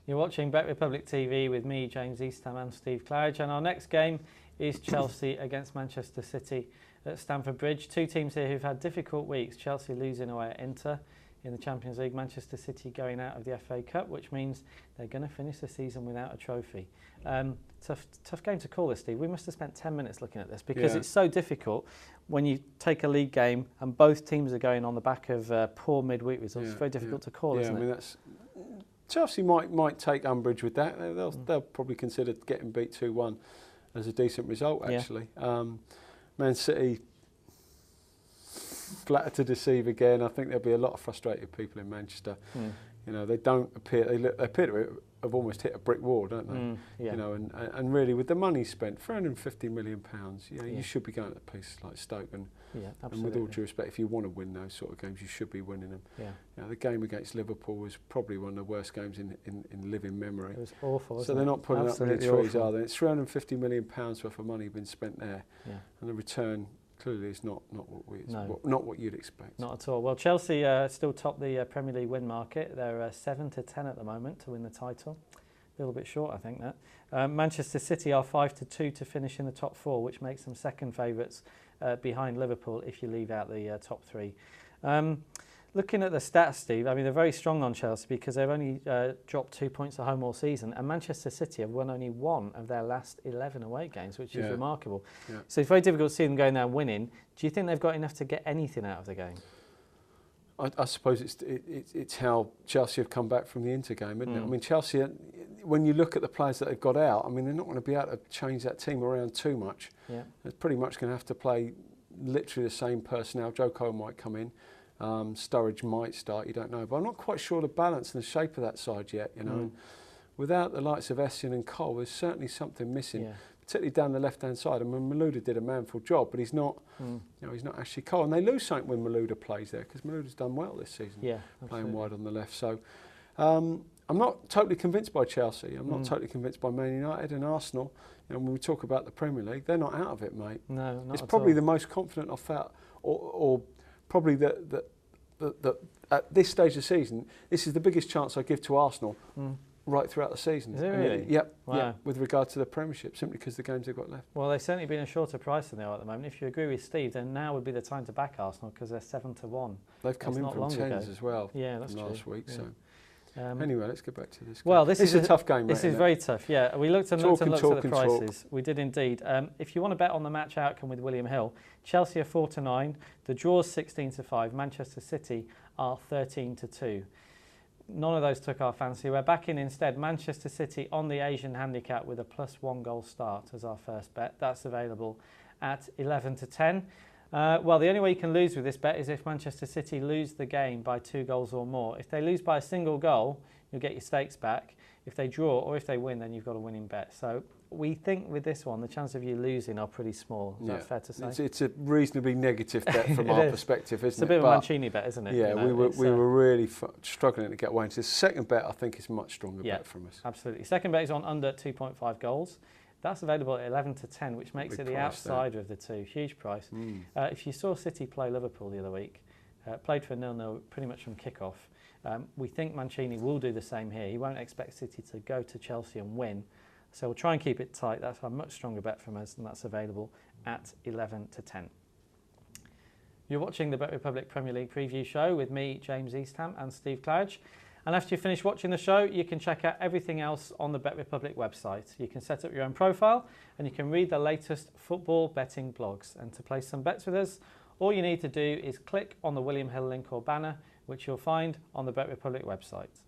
You're watching Bet Republic TV with me, James Eastham, and Steve Claridge, and our next game is Chelsea against Manchester City at Stamford Bridge. Two teams here who've had difficult weeks. Chelsea losing away at Inter in the Champions League, Manchester City going out of the FA Cup, which means they're going to finish the season without a trophy. Tough game to call this, Steve. We must have spent 10 minutes looking at this because it's so difficult when you take a league game and both teams are going on the back of poor midweek results. It's very difficult to call, isn't it? Chelsea might take umbrage with that. They'll probably consider getting beat 2-1 as a decent result, actually. Man City, flattered to deceive again. I think there'll be a lot of frustrated people in Manchester. You know, they appear to have almost hit a brick wall, don't they? You know, and really with the money spent, £350 million, you should be going to places like Stoke and with all due respect, if you want to win those sort of games, you should be winning them. You know, the game against Liverpool was probably one of the worst games in living memory. It was awful. So they're not putting up any trees, are they? It's £350 million worth of money been spent there, and the return clearly is not what you'd expect. Not at all. Well, Chelsea still top the Premier League win market. They're 7-10 at the moment to win the title. A little bit short, I think, that. Manchester City are 5-2 to finish in the top four, which makes them second favourites behind Liverpool if you leave out the top three. Looking at the stats, Steve, I mean, they're very strong on Chelsea because they've only dropped 2 points at home all season, and Manchester City have won only one of their last 11 away games, which is remarkable. So it's very difficult to see them going there and winning. Do you think they've got enough to get anything out of the game? I suppose it's how Chelsea have come back from the Inter game, isn't it? I mean, Chelsea, when you look at the players that they've got out, I mean, they're not going to be able to change that team around too much. They're pretty much going to have to play literally the same personnel. Joe Cole might come in. Sturridge might start, you don't know. But I'm not quite sure the balance and the shape of that side yet, you know. And without the likes of Essien and Cole, there's certainly something missing, particularly down the left-hand side. I mean, Malouda did a manful job, but he's not, you know, he's not actually Cole. And they lose something when Malouda plays there, because Malouda's done well this season, playing wide on the left. So I'm not totally convinced by Chelsea. I'm not totally convinced by Man United and Arsenal. You know, when we talk about the Premier League, they're not out of it, mate. No, not It's at probably all. the most confident I've felt, or probably at this stage of the season, this is the biggest chance I give to Arsenal right throughout the season. Is it really? Yep. Wow. With regard to the Premiership, simply because of the games they've got left. Well, they've certainly been a shorter price than they are at the moment. If you agree with Steve, then now would be the time to back Arsenal because they're 7-1. They've come in from tens as well. Yeah, that's from true. last week. So anyway, let's get back to this. Well, this is a tough game. This is very tough. Yeah, we looked at the prices. Talk. We did indeed. If you want to bet on the match outcome with William Hill, Chelsea are 4-9. The draw's 16-5. Manchester City are 13-2. None of those took our fancy. We're back in instead Manchester City on the Asian handicap with a +1 goal start as our first bet. That's available at 11-10. Well, the only way you can lose with this bet is if Manchester City lose the game by 2 goals or more. If they lose by a single goal, you'll get your stakes back. If they draw or if they win, then you've got a winning bet. So we think with this one, the chance of you losing are pretty small. Is that fair to say? It's a reasonably negative bet from our perspective, isn't it? It's a bit of a Mancini bet, isn't it? Yeah, you know, we were really struggling to get away into this. Second bet, I think, is a much stronger bet from us. Absolutely. Second bet is on under 2.5 goals. That's available at 11-10, which makes it the outsider of the two. Huge price. If you saw City play Liverpool the other week, played for 0-0 pretty much from kick-off, we think Mancini will do the same here. He won't expect City to go to Chelsea and win. So we'll try and keep it tight. That's a much stronger bet from us, and that's available at 11-10. You're watching the Bet Republic Premier League preview show with me, James Eastham, and Steve Claridge. And after you finish watching the show, you can check out everything else on the Bet Republic website. You can set up your own profile, and you can read the latest football betting blogs. And to place some bets with us, all you need to do is click on the William Hill link or banner, which you'll find on the Bet Republic website.